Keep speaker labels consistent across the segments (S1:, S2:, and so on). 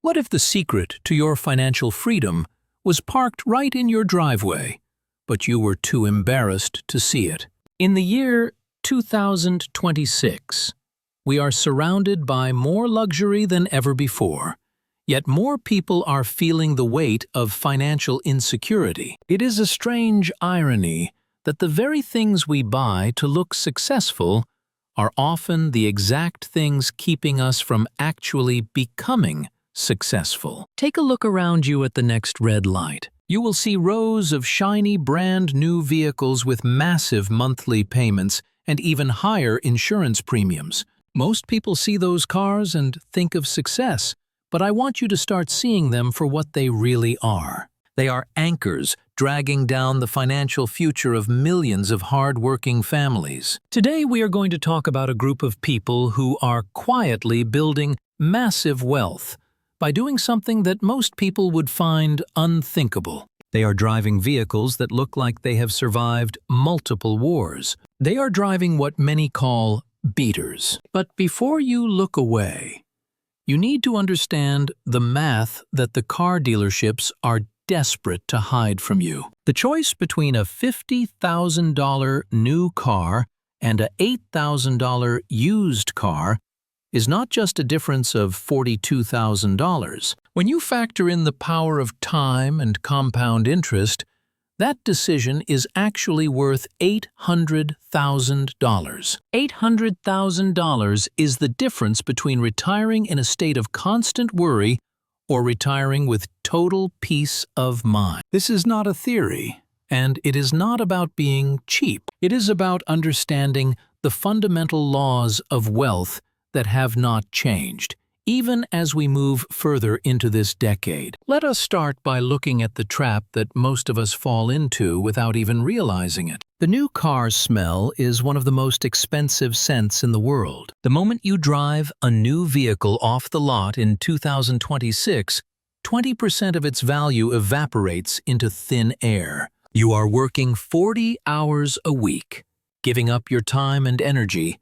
S1: What if the secret to your financial freedom was parked right in your driveway, but you were too embarrassed to see it? In the year 2026, we are surrounded by more luxury than ever before, yet more people are feeling the weight of financial insecurity. It is a strange irony that the very things we buy to look successful are often the exact things keeping us from actually becoming successful. Take a look around you at the next red light. You will see rows of shiny brand new vehicles with massive monthly payments and even higher insurance premiums. Most people see those cars and think of success, but I want you to start seeing them for what they really are. They are anchors dragging down the financial future of millions of hard-working families. Today we are going to talk about a group of people who are quietly building massive wealth by doing something that most people would find unthinkable. They are driving vehicles that look like they have survived multiple wars. They are driving what many call beaters. But before you look away, you need to understand the math that the car dealerships are desperate to hide from you. The choice between a $50,000 new car and a $8,000 used car is not just a difference of $42,000. When you factor in the power of time and compound interest, that decision is actually worth $800,000. $800,000 is the difference between retiring in a state of constant worry or retiring with total peace of mind. This is not a theory, and it is not about being cheap. It is about understanding the fundamental laws of wealth that have not changed, even as we move further into this decade. Let us start by looking at the trap that most of us fall into without even realizing it. The new car smell is one of the most expensive scents in the world. The moment you drive a new vehicle off the lot in 2026, 20% of its value evaporates into thin air. You are working 40 hours a week, giving up your time and energy,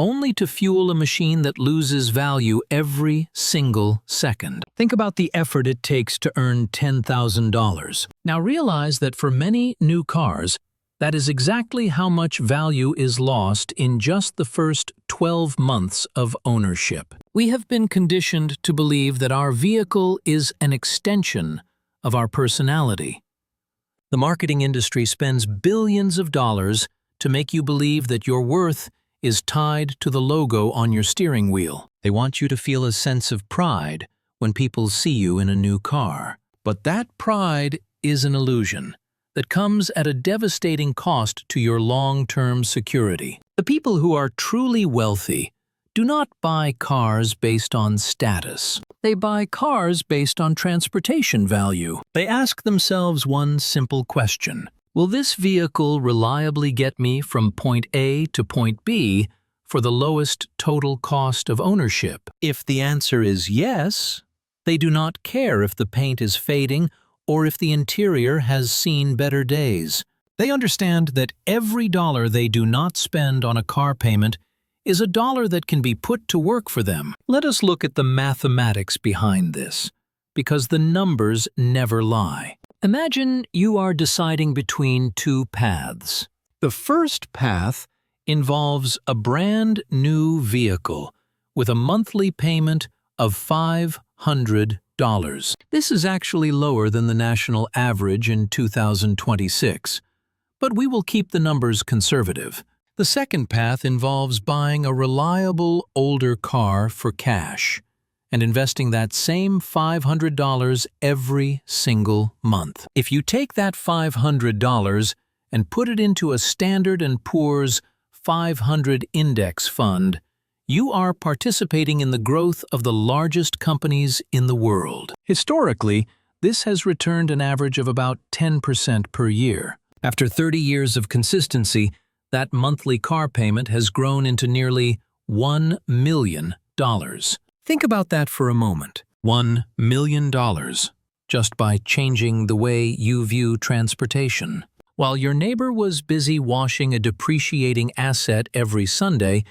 S1: only to fuel a machine that loses value every single second. Think about the effort it takes to earn $10,000. Now realize that for many new cars, that is exactly how much value is lost in just the first 12 months of ownership. We have been conditioned to believe that our vehicle is an extension of our personality. The marketing industry spends billions of dollars to make you believe that your worth is tied to the logo on your steering wheel. They want you to feel a sense of pride when people see you in a new car. But that pride is an illusion that comes at a devastating cost to your long-term security. The people who are truly wealthy do not buy cars based on status. They buy cars based on transportation value. They ask themselves one simple question: will this vehicle reliably get me from point A to point B for the lowest total cost of ownership? If the answer is yes, they do not care if the paint is fading or if the interior has seen better days. They understand that every dollar they do not spend on a car payment is a dollar that can be put to work for them. Let us look at the mathematics behind this, because the numbers never lie. Imagine you are deciding between two paths. The first path involves a brand new vehicle with a monthly payment of $500. This is actually lower than the national average in 2026, but we will keep the numbers conservative. The second path involves buying a reliable older car for cash and investing that same $500 every single month. If you take that $500 and put it into a Standard & Poor's 500 index fund, you are participating in the growth of the largest companies in the world. Historically, this has returned an average of about 10% per year. After 30 years of consistency, that monthly car payment has grown into nearly $1 million. Think about that for a moment. $1 million, just by changing the way you view transportation. While your neighbor was busy washing a depreciating asset every Sunday,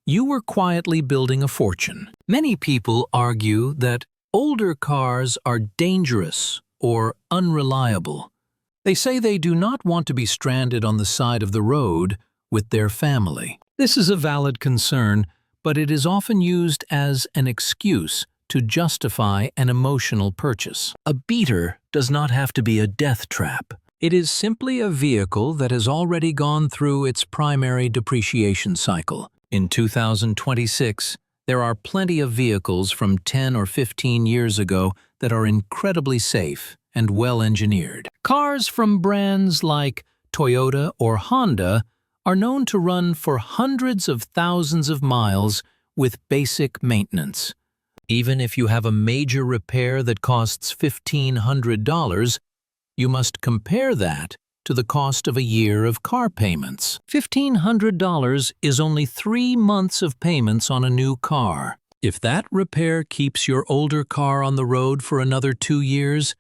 S1: you were quietly building a fortune. Many people argue that Older cars are dangerous or unreliable. They say they do not want to be stranded on the side of the road with their family. This is a valid concern, but it is often used as an excuse to justify an emotional purchase. A beater does not have to be a death trap. It is simply a vehicle that has already gone through its primary depreciation cycle. In 2026, there are plenty of vehicles from 10 or 15 years ago that are incredibly safe and well-engineered. Cars from brands like Toyota or Honda are known to run for hundreds of thousands of miles with basic maintenance. Even if you have a major repair that costs $1,500, you must compare that to the cost of a year of car payments. $1,500 is only 3 months of payments on a new car. If that repair keeps your older car on the road for another 2 years,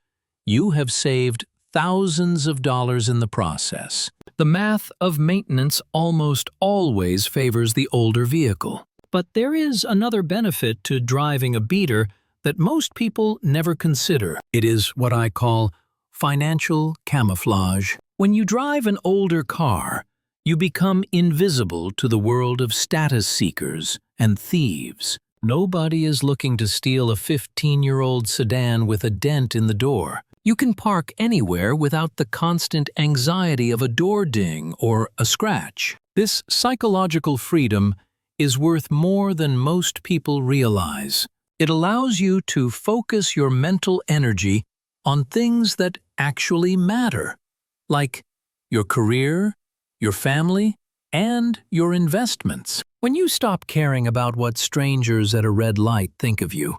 S1: you have saved thousands of dollars in the process. The math of maintenance almost always favors the older vehicle. But there is another benefit to driving a beater that most people never consider. It is what I call financial camouflage. When you drive an older car, you become invisible to the world of status seekers and thieves. Nobody is looking to steal a 15-year-old sedan with a dent in the door. You can park anywhere without the constant anxiety of a door ding or a scratch. This psychological freedom is worth more than most people realize. It allows you to focus your mental energy on things that actually matter, like your career, your family, and your investments. When you stop caring about what strangers at a red light think of you,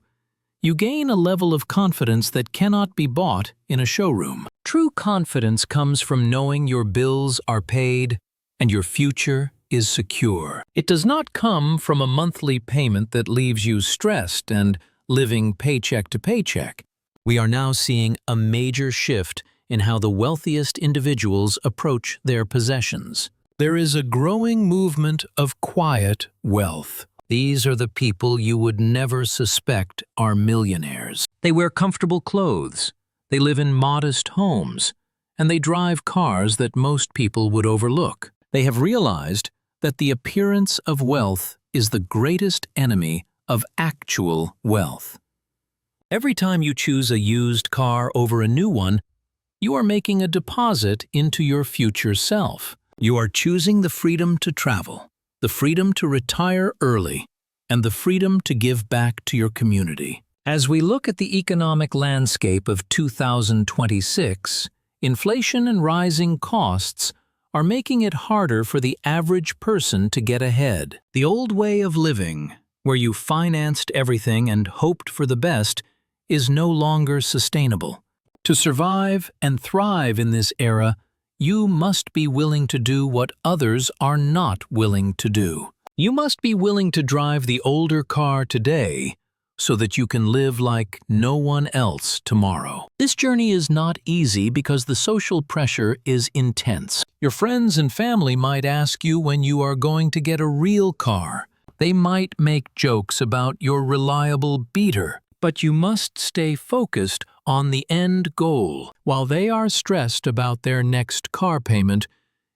S1: you gain a level of confidence that cannot be bought in a showroom. True confidence comes from knowing your bills are paid and your future is secure. It does not come from a monthly payment that leaves you stressed and living paycheck to paycheck. We are now seeing a major shift in how the wealthiest individuals approach their possessions. There is a growing movement of quiet wealth. These are the people you would never suspect are millionaires. They wear comfortable clothes, they live in modest homes, and they drive cars that most people would overlook. They have realized that the appearance of wealth is the greatest enemy of actual wealth. Every time you choose a used car over a new one, you are making a deposit into your future self. You are choosing the freedom to travel, the freedom to retire early, and the freedom to give back to your community. As we look at the economic landscape of 2026, inflation and rising costs are making it harder for the average person to get ahead. The old way of living, where you financed everything and hoped for the best, is no longer sustainable. To survive and thrive in this era, you must be willing to do what others are not willing to do. You must be willing to drive the older car today so that you can live like no one else tomorrow. This journey is not easy because the social pressure is intense. Your friends and family might ask you when you are going to get a real car. They might make jokes about your reliable beater, but you must stay focused on the end goal. While they are stressed about their next car payment,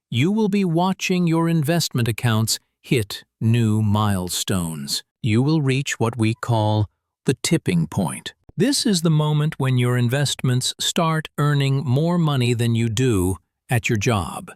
S1: you will be watching your investment accounts hit new milestones. You will reach what we call the tipping point. This is the moment when your investments start earning more money than you do at your job.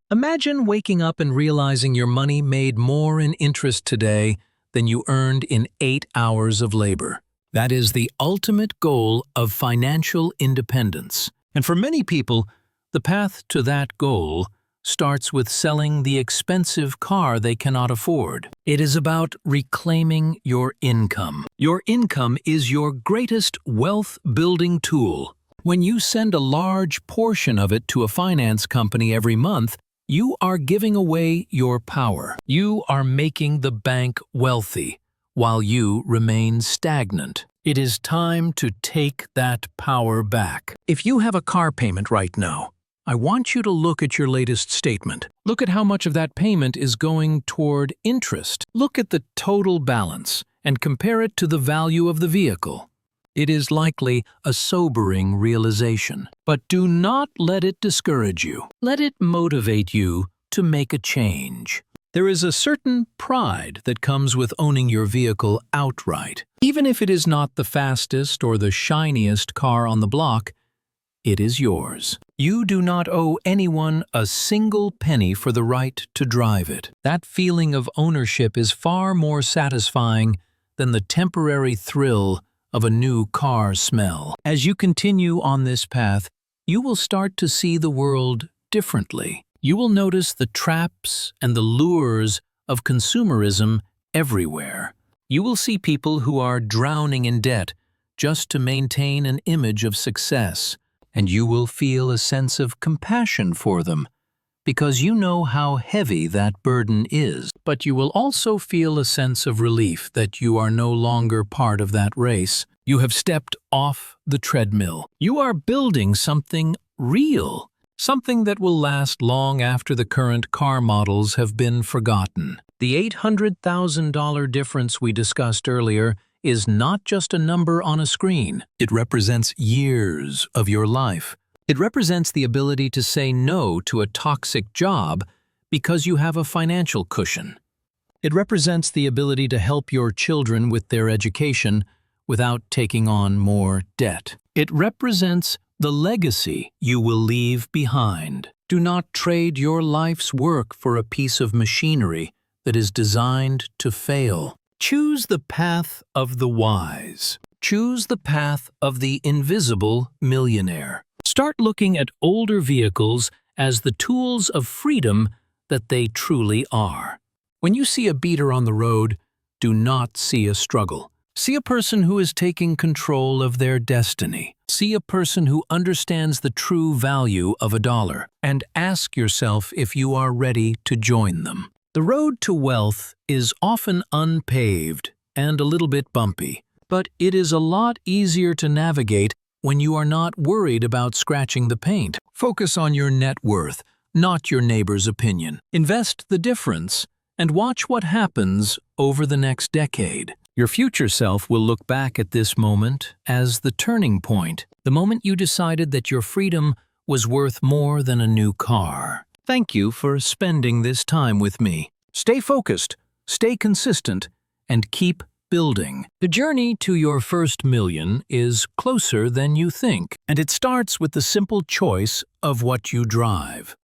S1: Imagine waking up and realizing your money made more in interest today than you earned in 8 hours of labor. That is the ultimate goal of financial independence. And for many people, the path to that goal starts with selling the expensive car they cannot afford. It is about reclaiming your income. Your income is your greatest wealth-building tool. When you send a large portion of it to a finance company every month, you are giving away your power. You are making the bank wealthy, while you remain stagnant. It is time to take that power back. If you have a car payment right now, I want you to look at your latest statement. Look at how much of that payment is going toward interest. Look at the total balance and compare it to the value of the vehicle. It is likely a sobering realization. But do not let it discourage you. Let it motivate you to make a change. There is a certain pride that comes with owning your vehicle outright. Even if it is not the fastest or the shiniest car on the block, it is yours. You do not owe anyone a single penny for the right to drive it. That feeling of ownership is far more satisfying than the temporary thrill of a new car smell. As you continue on this path, you will start to see the world differently. You will notice the traps and the lures of consumerism everywhere. You will see people who are drowning in debt just to maintain an image of success, and you will feel a sense of compassion for them because you know how heavy that burden is. But you will also feel a sense of relief that you are no longer part of that race. You have stepped off the treadmill. You are building something real. Something that will last long after the current car models have been forgotten. The $800,000 difference we discussed earlier is not just a number on a screen. It represents years of your life. It represents the ability to say no to a toxic job because you have a financial cushion. It represents the ability to help your children with their education without taking on more debt. It represents the legacy you will leave behind. Do not trade your life's work for a piece of machinery that is designed to fail. Choose the path of the wise. Choose the path of the invisible millionaire. Start looking at older vehicles as the tools of freedom that they truly are. When you see a beater on the road, do not see a struggle. See a person who is taking control of their destiny. See a person who understands the true value of a dollar, and ask yourself if you are ready to join them. The road to wealth is often unpaved and a little bit bumpy, but it is a lot easier to navigate when you are not worried about scratching the paint. Focus on your net worth, not your neighbor's opinion. Invest the difference and watch what happens over the next decade. Your future self will look back at this moment as the turning point, the moment you decided that your freedom was worth more than a new car. Thank you for spending this time with me. Stay focused, stay consistent, and keep building. The journey to your first million is closer than you think, and it starts with the simple choice of what you drive.